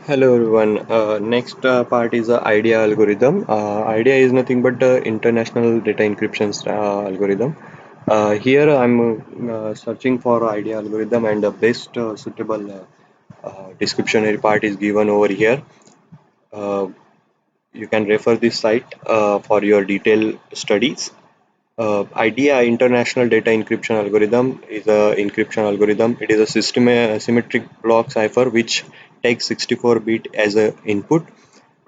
Hello everyone. Next part is the IDEA algorithm. IDEA is nothing but the International Data Encryption algorithm. Here I'm searching for IDEA algorithm and the best suitable descriptionary part is given over here. Uh, you can refer this site for your detailed studies. IDEA International Data Encryption Algorithm is a encryption algorithm. It is a symmetric block cipher which takes 64-bit as a input,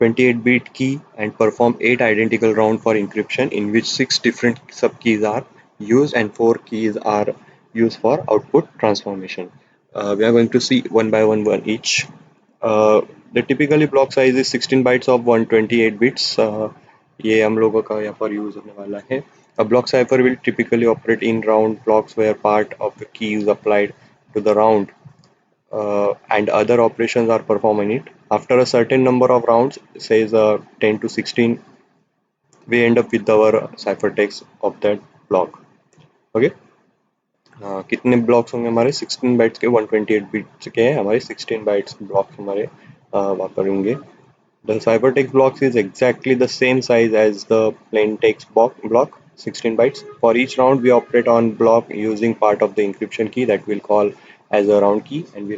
28-bit key, and perform 8 identical round for encryption in which 6 different subkeys are used and 4 keys are used for output transformation. We are going to see one by one each. Uh, the typically block size is 16 bytes of 128 bits. ये हम लोगों का यहाँ पर use होने वाला है. A block cipher will typically operate in round blocks where part of the key is applied to the round and other operations are performed in it. After a certain number of rounds, says 10 to 16, we end up with our ciphertext of that block. Okay. कितने blocks होंगे हमारे 16 bytes के 128 bits के हैं हमारे 16 bytes blocks हमारे वहाँ पर होंगे. The ciphertext blocks is exactly the same size as the plain text block, 16 bytes. For each round, we operate on block using part of the encryption key that we'll call as a round key, and we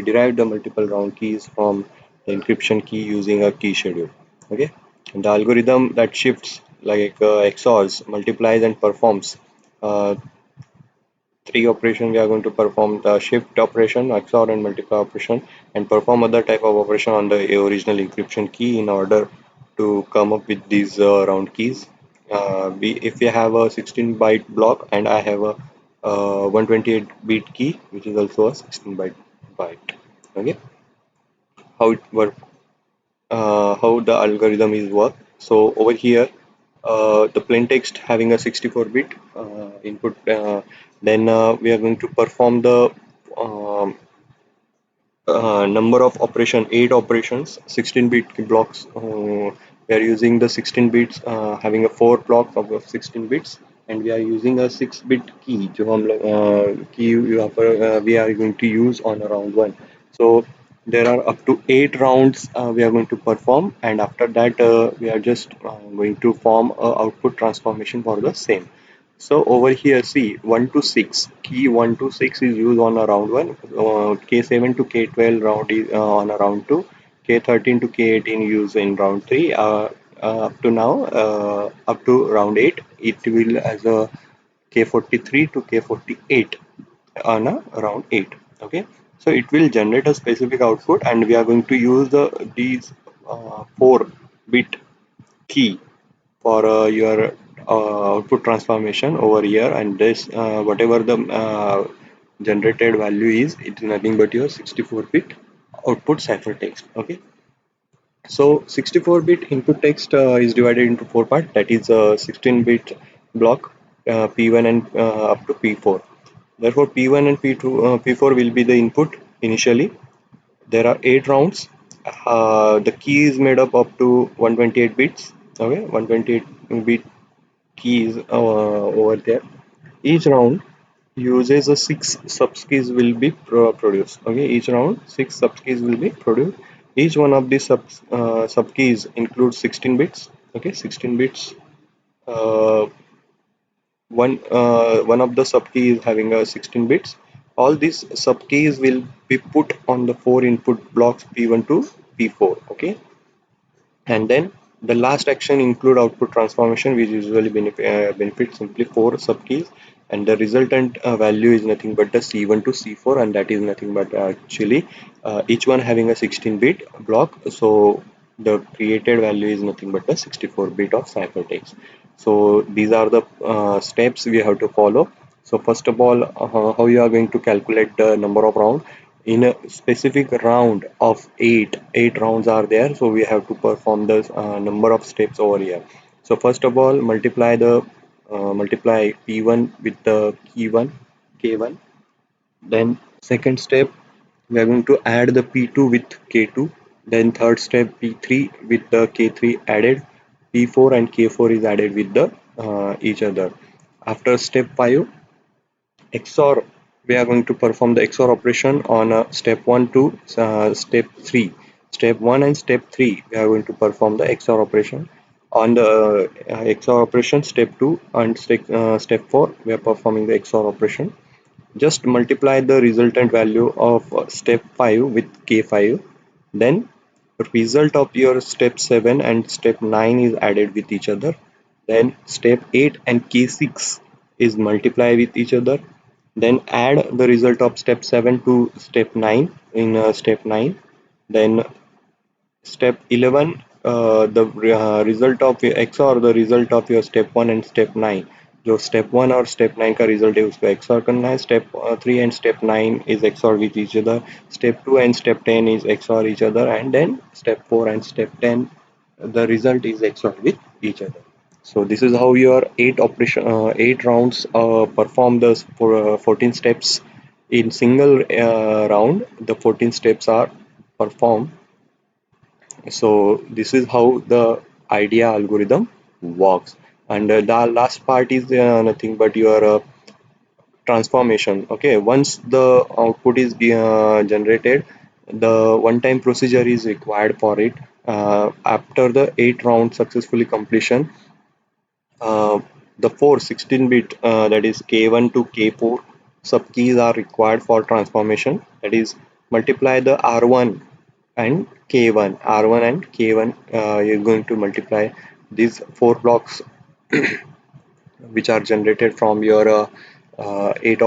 derive the multiple round keys from the encryption key using a key schedule. Okay, and the algorithm that shifts like XORs multiplies and performs uh, three operations. We are going to perform the shift operation, XOR and multiply operation, and perform other type of operation on the original encryption key in order to come up with these round keys. If we have a 16 byte block and I have a 128 bit key, which is also a 16 byte. Okay, how it work? How the algorithm is work. So over here, the plain text having a 64-bit input, then we are going to perform the um, number of operation, 8 operations, 16-bit blocks. We are using the 16 bits, having a 4 blocks of 16 bits, and we are using a 6-bit key, जो हम लोग key यहाँ पर we are going to use on a round one. So there are up to 8 rounds we are going to perform, and after that we are just going to form a output transformation for the same. So over here, see 1 to 6, key 1 to 6 is used on a round 1, K7 to K12 round is on a round 2, K13 to K18 used in round 3, up to now, up to round 8, it will as a K43 to K48 on a round 8. Okay, so it will generate a specific output, and we are going to use these 4-bit key for your output transformation over here, and this whatever the generated value is, it is nothing but your 64-bit output ciphertext. Okay, so 64-bit input text is divided into 4 parts, that is 16-bit block, P1 and up to P4. Therefore P1 and P2 P4 will be the input initially. There are 8 rounds. The key is made up to 128 bits. Okay, 128 bit keys over there. Each round uses a 6 subkeys will be produced. Okay, each round 6 subkeys will be produced. Each one of these subkeys includes 16 bits. Okay, 16 bits. Uh, one of the subkey is having a 16 bits. All these subkeys will be put on the 4 input blocks P1 to P4. Okay, and then the last action include output transformation, which usually benefit simply 4 subkeys, and the resultant value is nothing but the C1 to C4, and that is nothing but actually each one having a 16-bit block. So the created value is nothing but the 64-bit of ciphertext. So these are the steps we have to follow. So first of all, how you are going to calculate the number of rounds in a specific round of 8 rounds are there, so we have to perform the number of steps over here. So first of all, multiply p1 with the key 1 k1. Then second step, we are going to add the p2 with k2. Then third step, p3 with the k3 added, p4 and k4 is added with the each other. After step 5, we are going to perform the XOR operation on step 1 to step 3. step 1 and step 3 we are going to perform the XOR operation. On the XOR operation step 2 and step 4 we are performing the XOR operation. Just multiply the resultant value of step 5 with K5. Then result of your step 7 and step 9 is added with each other. Then step 8 and K6 is multiply with each other. Then add the result of step 7 to step 9 in step 9. Then step 11, the result of your XOR the result of your step 1 and step 9. जो step 1 और step 9 का result है उसको XOR करना है. Step 3 and step 9 is XOR with each other. Step 2 and step 10 is XOR each other, and then step 4 and step 10 the result is XOR with each other. So this is how your 8 rounds perform the for 14 steps in single round. The 14 steps are performed. So this is how the idea algorithm works. And the last part is nothing but your transformation. Okay, once the output is generated, the one-time procedure is required for it. After the 8 round successfully completion, uh, the four 16-bit that is K1 to K4 subkeys are required for transformation. That is multiply the R1 and K1. R1 and K1 you're going to multiply these four blocks which are generated from your 8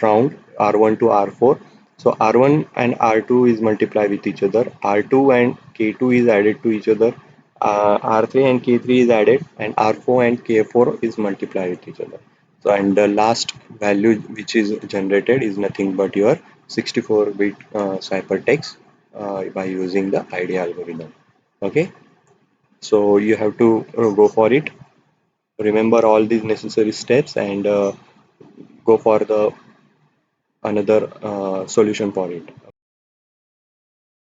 round R1 to R4. So R1 and R2 is multiplied with each other. R2 and K2 is added to each other. R3 and K3 is added, and R4 and K4 is multiplied with each other. So and the last value which is generated is nothing but your 64-bit ciphertext by using the IDEA algorithm. Okay, so you have to go for it, remember all these necessary steps, and go for the another solution for it.